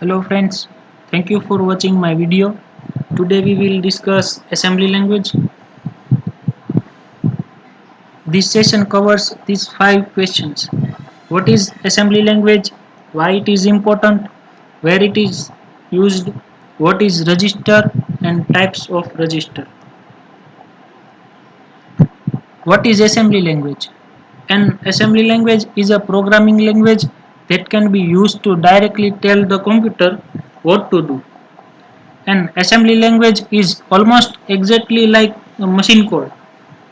Hello friends, thank you for watching my video. Today we will discuss assembly language. This session covers these 5 questions. What is assembly language? Why it is important? Where it is used? What is register and types of register? What is assembly language? An assembly language is a programming language that can be used to directly tell the computer what to do. An assembly language is almost exactly like a machine code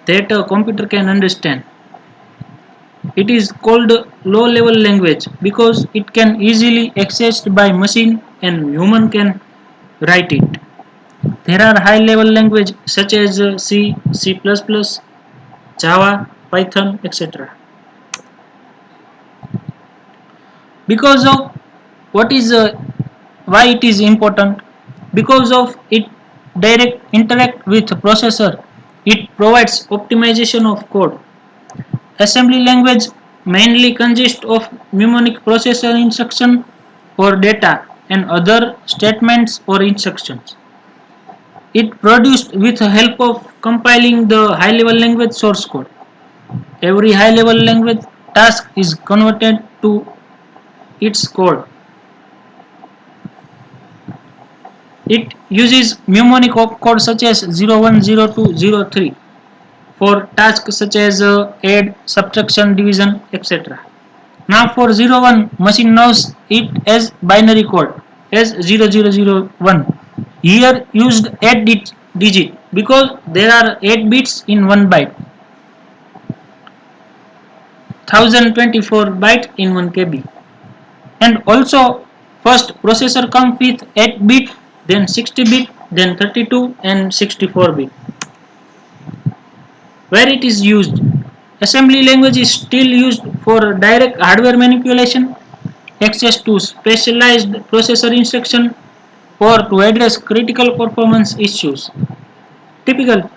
that a computer can understand. It is called low level language because it can easily accessed by machine and human can write it. There are high level language such as C, C++, Java, Python, etc. Because of what is why it is important, because of it direct interact with processor, it provides optimization of code. Assembly language mainly consists of mnemonic processor instruction for data and other statements or instructions. It produced with the help of compiling the high level language source code. Every high level language task is converted to its code. It uses mnemonic code such as 01, 02, 03 for tasks such as add, subtraction, division, etc. Now for 01, machine knows it as binary code as 0001. Here used 8 digit because there are 8 bits in 1 byte, 1024 byte in 1 KB. And also first processor comes with 8 bit, then 60 bit, then 32 and 64 bit. Where it is used, assembly language is still used for direct hardware manipulation, access to specialized processor instruction, or to address critical performance issues. Typical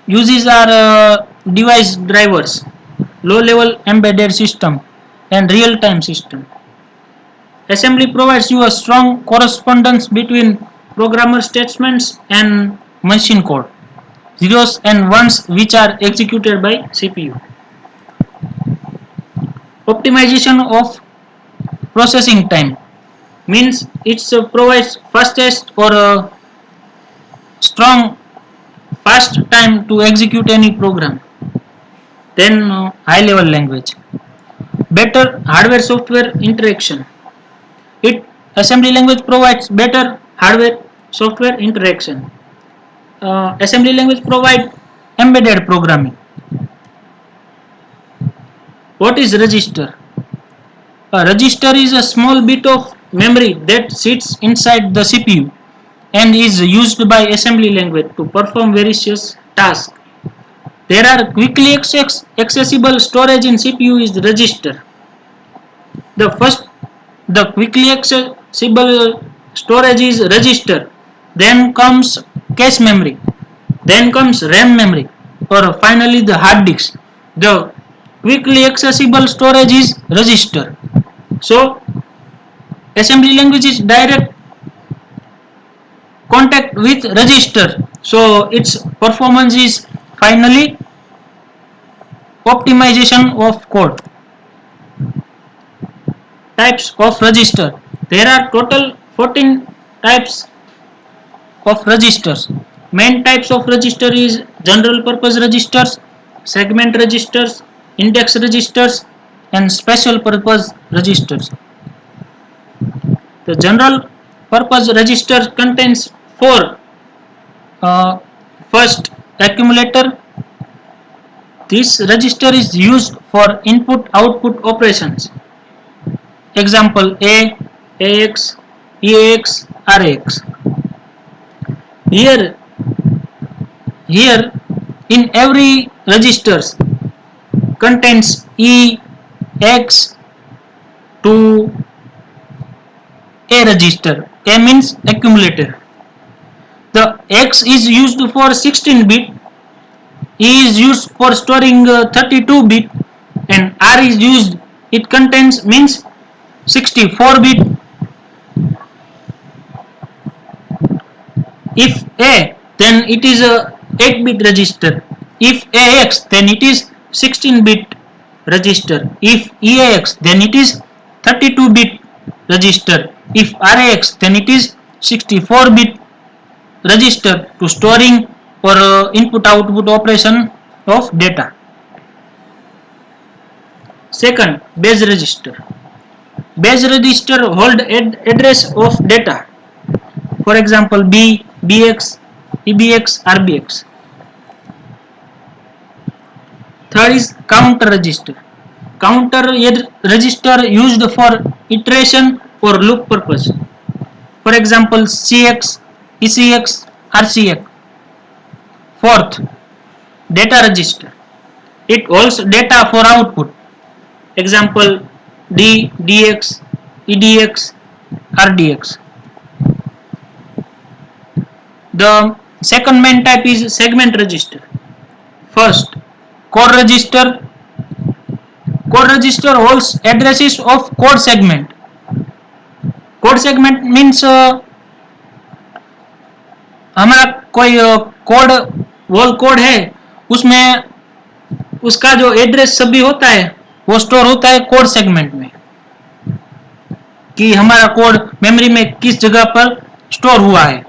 uses are device drivers, low level embedded system, and real time system. Assembly provides you a strong correspondence between programmer statements and machine code, zeros and ones which are executed by CPU. Optimization of processing time means it provides fastest or strong fast time to execute any program. Then high level language, better hardware software interaction. It assembly language provides better hardware software interaction. Assembly language provide embedded programming. What is register? A register is a small bit of memory that sits inside the CPU and is used by assembly language to perform various tasks. There are quickly accessible storage in CPU is register. The first, the quickly accessible storage is register. Then comes cache memory. Then comes RAM memory, or finally the hard disk. The quickly accessible storage is register. So assembly language is direct contact with register. So its performance is finally optimization of code. Types of register. There are total 14 types of registers. Main types of register is general purpose registers, segment registers, index registers, and special purpose registers. The general purpose register contains four. Uh, First, accumulator. This register is used for input-output operations. Example A, AX, EAX, RAX. Here, here in every registers contains E, X to A register. A means accumulator. The X is used for 16 bit, E is used for storing 32 bit, and R is used, it contains means 64 bit. If A, then it is a 8-bit register. If AX, then it is 16-bit register. If EAX, then it is 32-bit register. If RAX, then it is 64-bit register to storing or input-output operation of data. Second, base register. Base register hold address of data. For example, B, BX, EBX, RBX. Third is counter register. Counter register used for iteration or loop purpose. For example, CX, ECX, RCX. Fourth, data register. It holds data for output. Example, D, DX, EDX, RDX. The second main type is segment register. First, code register. Code register holds addresses of code segment. Code segment means हमारा कोई code wall code है, उसमें उसका जो address सभी होता है वो स्टोर होता है कोड सेगमेंट में, कि हमारा कोड मेमोरी में किस जगह पर स्टोर हुआ है.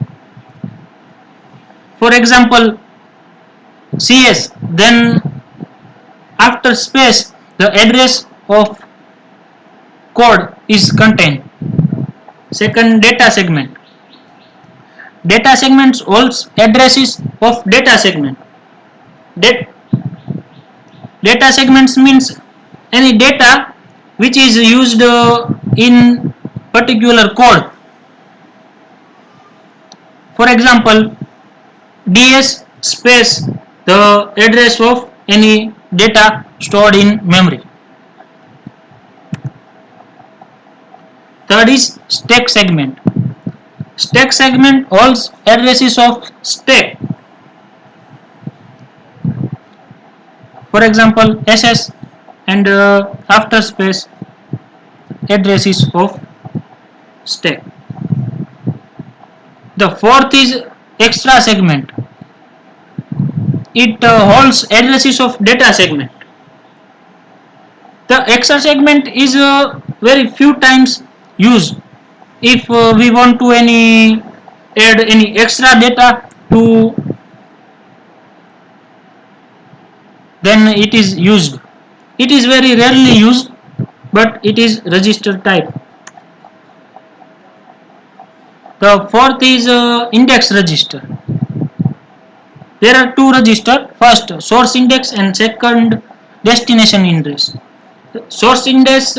For example CS, then after space the address of code is contained. Second, data segment. Data segments holds addresses of data segment. Data segments means any data which is used in particular code. For example, DS space the address of any data stored in memory. Third is stack segment. Stack segment holds addresses of stack. For example, SS and after space addresses of stack. The fourth is extra segment. It holds addresses of data segment. The extra segment is very few times used. If we want to add any extra data to, then it is used. It is very rarely used, but it is register type. The fourth is index register. There are two registers. First, source index, and second, destination index. Source index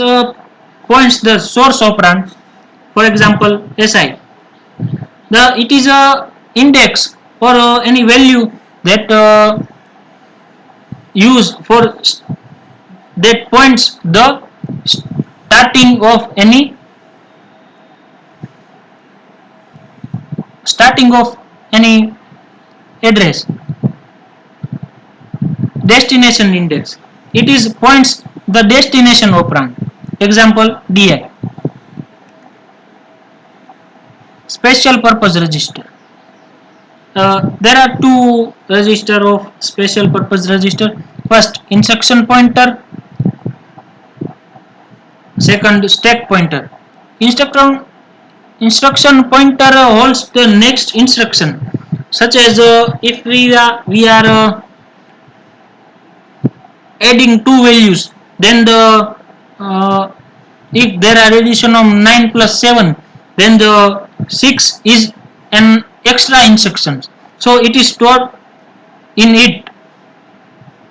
points the source operand. For example, SI. It is a index or any value that use for that points the starting of any address. Destination index. It is points the destination operand. Example, DI. Special purpose register. There are two register of special purpose register. First, instruction pointer. Second, stack pointer. Instruction pointer holds the next instruction, such as if we are adding two values, then if there are addition of 9 plus 7, then the 6 is an extra instruction, so it is stored in it.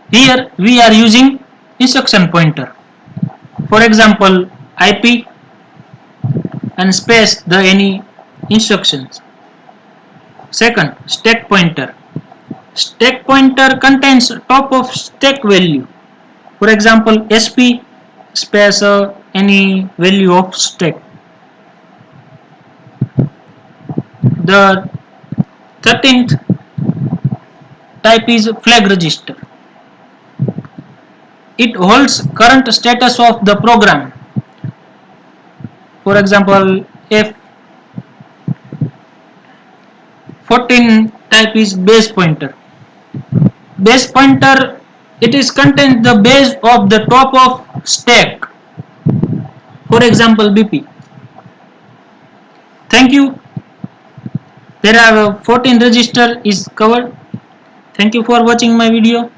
Here we are using instruction pointer. For example, IP and space the any instructions. Second, stack pointer. Stack pointer contains top of stack value. For example, SP space any value of stack. The 13th type is flag register. It holds current status of the program. For example, 14 type is base pointer. Base pointer, it is contains the base of the top of stack. For example, BP. Thank you. There are 14 register is covered. Thank you for watching my video.